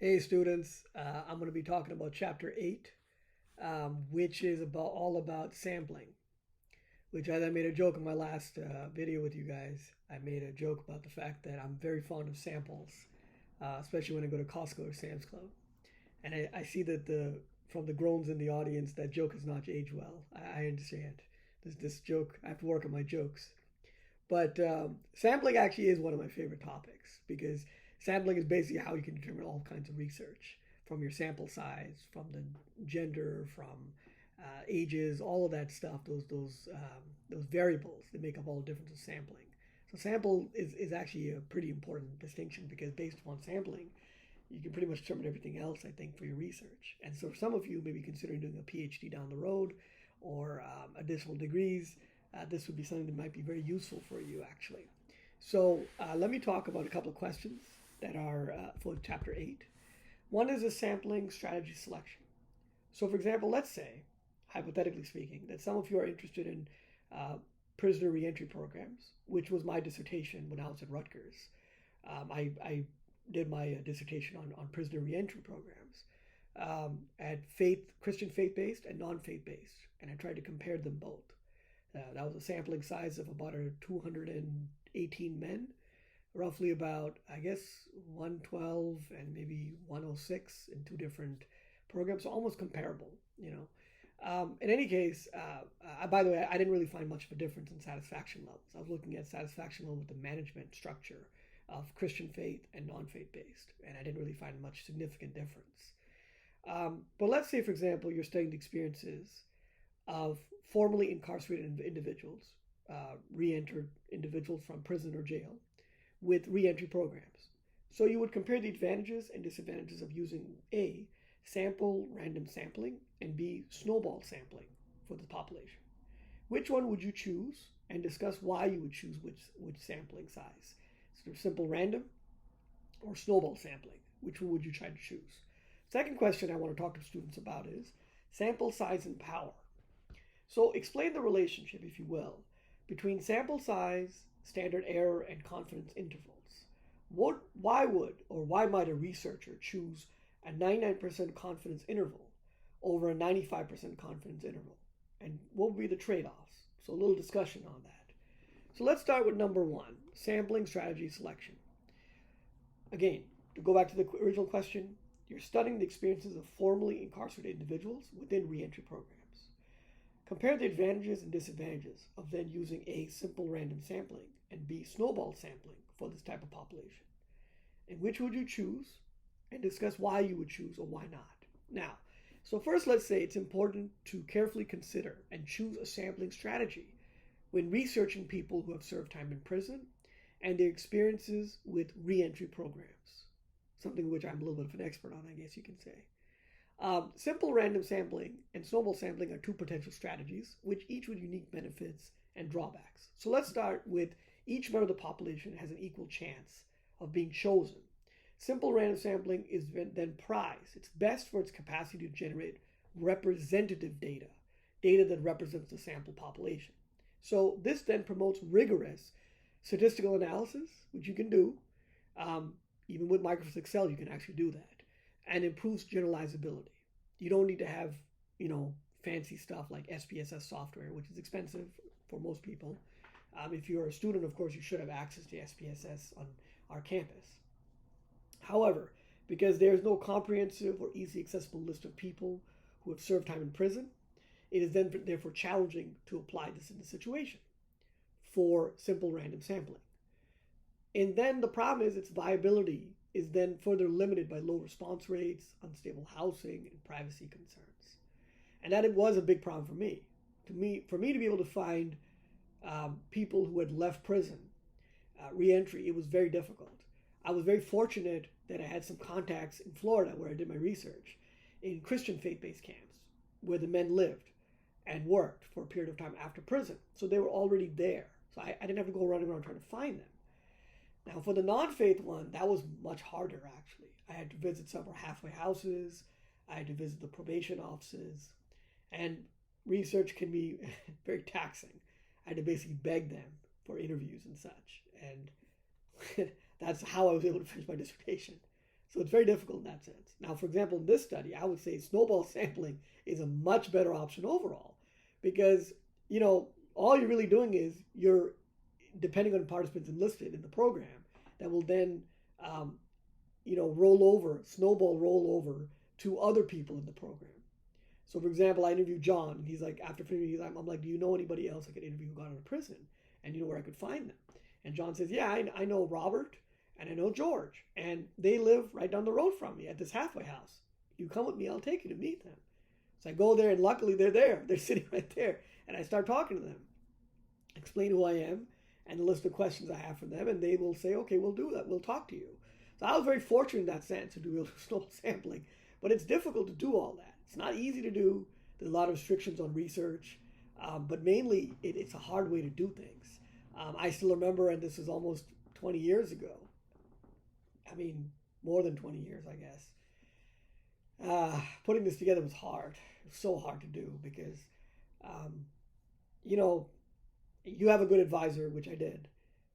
Hey students, I'm going to be talking about chapter 8, which is all about sampling, which I made a joke in my last video with you guys. I made a joke about the fact that I'm very fond of samples, especially when I go to Costco or Sam's Club. And I see that from the groans in the audience, that joke has not aged well. I understand. This joke, I have to work on my jokes. But sampling actually is one of my favorite topics because sampling is basically how you can determine all kinds of research from your sample size, from the gender, from ages, all of that stuff. Those variables that make up all the difference of sampling. So sample is actually a pretty important distinction because based upon sampling, you can pretty much determine everything else, I think, for your research. And so for some of you may be considering doing a PhD down the road or additional degrees, this would be something that might be very useful for you, actually. So let me talk about a couple of questions that are for chapter 8. One is a sampling strategy selection. So for example, let's say, hypothetically speaking, that some of you are interested in prisoner reentry programs, which was my dissertation when I was at Rutgers. I did my dissertation on prisoner reentry programs at Christian faith-based and non-faith-based, and I tried to compare them both. That was a sampling size of about 218 men, roughly about, I guess, 112 and maybe 106 in two different programs, so almost comparable, you know. In any case, by the way, I didn't really find much of a difference in satisfaction levels. I was looking at satisfaction level with the management structure of Christian faith and non-faith based, and I didn't really find much significant difference. But let's say, for example, you're studying the experiences of formerly incarcerated individuals, re-entered individuals from prison or jail, with re-entry programs. So you would compare the advantages and disadvantages of using A, sample random sampling, and B, snowball sampling for the population. Which one would you choose, and discuss why you would choose which sampling size? So simple random or snowball sampling. Which one would you try to choose? Second question I want to talk to students about is sample size and power. So explain the relationship, if you will, between sample size, standard error, and confidence intervals. Why might a researcher choose a 99% confidence interval over a 95% confidence interval? And what would be the trade-offs? So a little discussion on that. So let's start with number 1, sampling strategy selection. Again, to go back to the original question, you're studying the experiences of formerly incarcerated individuals within reentry programs. Compare the advantages and disadvantages of then using A, simple random sampling, and B, snowball sampling for this type of population. And which would you choose? And discuss why you would choose or why not. Now, so first let's say it's important to carefully consider and choose a sampling strategy when researching people who have served time in prison and their experiences with reentry programs. Something which I'm a little bit of an expert on, I guess you can say. Simple random sampling and snowball sampling are two potential strategies, which each with unique benefits and drawbacks. So let's start with each member of the population has an equal chance of being chosen. Simple random sampling is then prized. It's best for its capacity to generate representative data that represents the sample population. So this then promotes rigorous statistical analysis, which you can do. Even with Microsoft Excel, you can actually do that. And improves generalizability. You don't need to have, fancy stuff like SPSS software, which is expensive for most people. If you're a student, of course, you should have access to SPSS on our campus. However, because there's no comprehensive or easily accessible list of people who have served time in prison, it is then therefore challenging to apply this in the situation for simple random sampling. And then the problem is its viability is then further limited by low response rates, unstable housing, and privacy concerns. And that it was a big problem for me. For me to be able to find people who had left prison, reentry, it was very difficult. I was very fortunate that I had some contacts in Florida where I did my research in Christian faith-based camps where the men lived and worked for a period of time after prison. So they were already there. So I didn't have to go running around trying to find them. Now, for the non-faith one, that was much harder, actually. I had to visit several halfway houses. I had to visit the probation offices. And research can be very taxing. I had to basically beg them for interviews and such. And that's how I was able to finish my dissertation. So it's very difficult in that sense. Now, for example, in this study, I would say snowball sampling is a much better option overall because, all you're really doing is you're depending on participants enlisted in the program that will then, snowball roll over to other people in the program. So, for example, I interviewed John, and he's like, after finishing, I'm like, do you know anybody else I could interview who got out of prison? And you know where I could find them? And John says, yeah, I know Robert and I know George, and they live right down the road from me at this halfway house. You come with me, I'll take you to meet them. So I go there, and luckily they're there. They're sitting right there. And I start talking to them, explain who I am, and the list of questions I have for them, and they will say, okay, we'll do that. We'll talk to you. So I was very fortunate in that sense to do snowball sampling, but it's difficult to do all that. It's not easy to do. There's a lot of restrictions on research, but mainly it's a hard way to do things. I still remember, and this is almost 20 years ago. I mean, more than 20 years, I guess. Putting this together was hard. It was so hard to do because, you have a good advisor, which I did,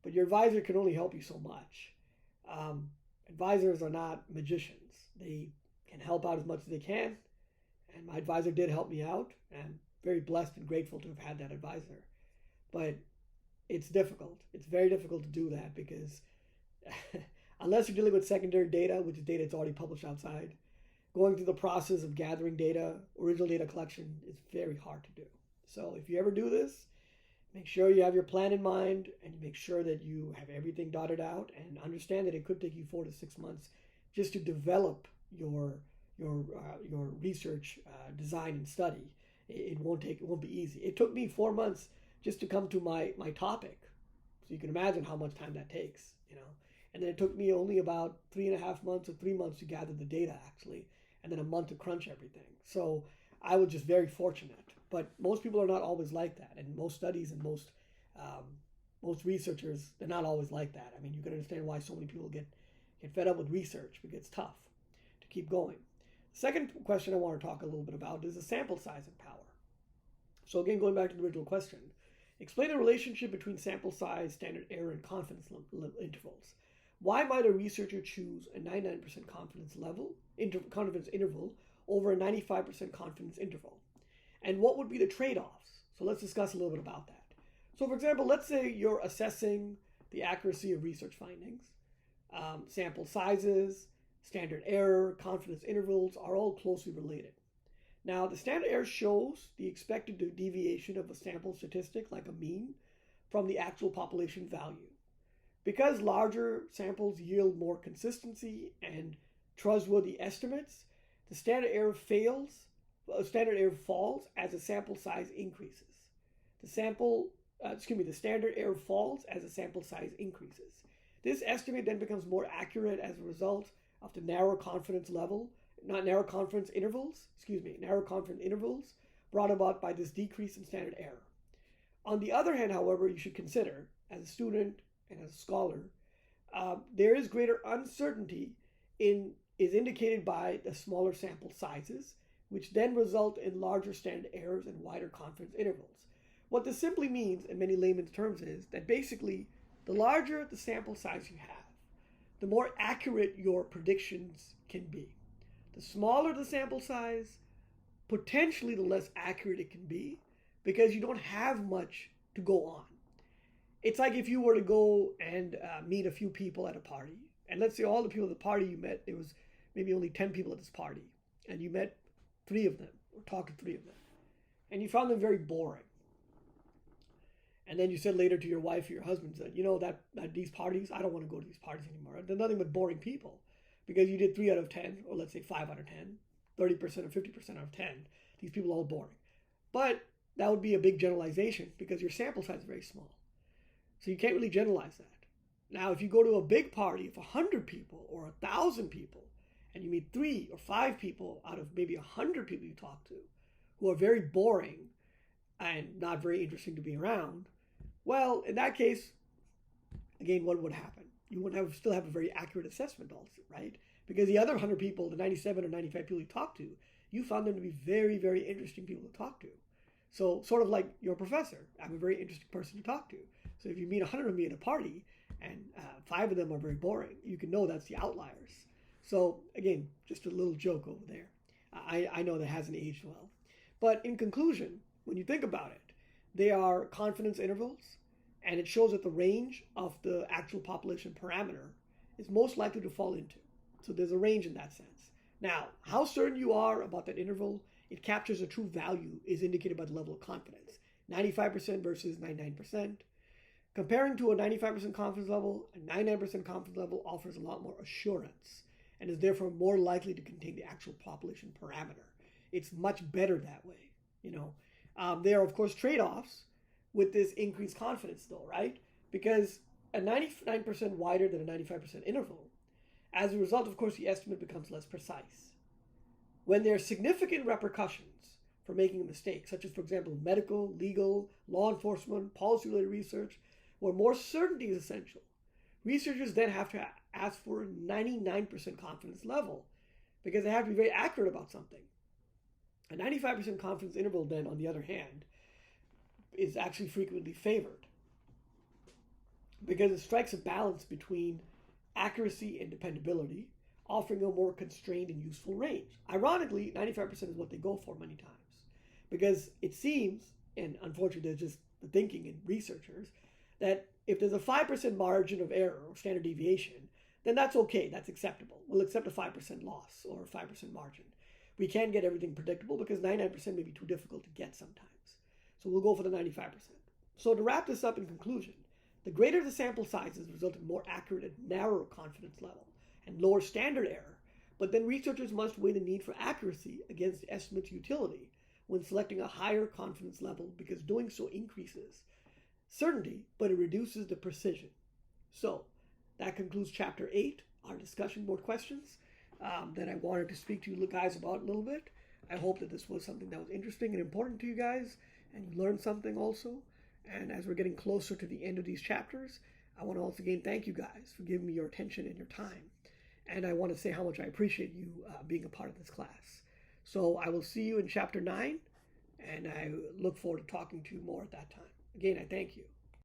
but your advisor can only help you so much. Advisors are not magicians. They can help out as much as they can, and my advisor did help me out, and I'm very blessed and grateful to have had that advisor. But it's difficult. It's very difficult to do that because unless you're dealing with secondary data, which is data that's already published outside, going through the process of gathering data, original data collection is very hard to do. So if you ever do this, make sure you have your plan in mind and make sure that you have everything dotted out and understand that it could take you 4 to 6 months just to develop your research design and study. It won't be easy. It took me 4 months just to come to my topic. So you can imagine how much time that takes, And then it took me only about 3.5 months or 3 months to gather the data actually, and then a month to crunch everything. So I was just very fortunate. But most people are not always like that, and most studies and most researchers, they're not always like that. I mean, you can understand why so many people get fed up with research because it's tough to keep going. The second question I want to talk a little bit about is the sample size and power. So again, going back to the original question, explain the relationship between sample size, standard error, and confidence intervals. Why might a researcher choose a 99% confidence interval over a 95% confidence interval? And what would be the trade-offs? So let's discuss a little bit about that. So for example, let's say you're assessing the accuracy of research findings. Sample sizes, standard error, confidence intervals are all closely related. Now, the standard error shows the expected deviation of a sample statistic, like a mean, from the actual population value. Because larger samples yield more consistency and trustworthy estimates, the standard error falls as the sample size increases. The standard error falls as the sample size increases. This estimate then becomes more accurate as a result of the narrow confidence intervals brought about by this decrease in standard error. On the other hand, however, you should consider, as a student and as a scholar, there is greater uncertainty is indicated by the smaller sample sizes, which then result in larger standard errors and wider confidence intervals. What this simply means, in many layman's terms, is that basically the larger the sample size you have, the more accurate your predictions can be. The smaller the sample size, potentially the less accurate it can be because you don't have much to go on. It's like if you were to go and meet a few people at a party, and let's say all the people at the party you met, there was maybe only 10 people at this party, and you met 3 of them, or talked to 3 of them, and you found them very boring. And then you said later to your wife or your husband, said, that these parties, I don't want to go to these parties anymore. They're nothing but boring people. Because you did 3 out of 10, or let's say 5 out of 10, 30% or 50% out of 10. These people are all boring. But that would be a big generalization because your sample size is very small. So you can't really generalize that. Now, if you go to a big party of 100 people or 1,000 people, and you meet 3 or 5 people out of maybe 100 people you talk to who are very boring and not very interesting to be around, well, in that case, again, what would happen? You would still have a very accurate assessment also, right? Because the other 100 people, the 97 or 95 people you talk to, you found them to be very, very interesting people to talk to. So sort of like your professor, I'm a very interesting person to talk to. So if you meet 100 of me at a party and 5 of them are very boring, you can know that's the outliers. So again, just a little joke over there. I know that hasn't aged well. But in conclusion, when you think about it, they are confidence intervals, and it shows that the range of the actual population parameter is most likely to fall into. So there's a range in that sense. Now, how certain you are about that interval it captures a true value is indicated by the level of confidence. 95% versus 99%. Comparing to a 95% confidence level, a 99% confidence level offers a lot more assurance and is therefore more likely to contain the actual population parameter. It's much better that way, There are, of course, trade-offs with this increased confidence, though, right? Because a 99% wider than a 95% interval, as a result, of course, the estimate becomes less precise. When there are significant repercussions for making a mistake, such as, for example, medical, legal, law enforcement, policy-related research, where more certainty is essential, researchers then have to ask for a 99% confidence level because they have to be very accurate about something. A 95% confidence interval, then, on the other hand, is actually frequently favored because it strikes a balance between accuracy and dependability, offering a more constrained and useful range. Ironically, 95% is what they go for many times because it seems, and unfortunately there's just the thinking in researchers, that if there's a 5% margin of error or standard deviation, then that's okay, that's acceptable. We'll accept a 5% loss or a 5% margin. We can't get everything predictable because 99% may be too difficult to get sometimes. So we'll go for the 95%. So to wrap this up in conclusion, the greater the sample sizes result in more accurate and narrower confidence level and lower standard error, but then researchers must weigh the need for accuracy against the estimate's utility when selecting a higher confidence level because doing so increases certainty, but it reduces the precision. So that concludes Chapter 8, our discussion board questions that I wanted to speak to you guys about a little bit. I hope that this was something that was interesting and important to you guys, and you learned something also. And as we're getting closer to the end of these chapters, I want to once again thank you guys for giving me your attention and your time. And I want to say how much I appreciate you being a part of this class. So I will see you in Chapter 9, and I look forward to talking to you more at that time. Again, I thank you.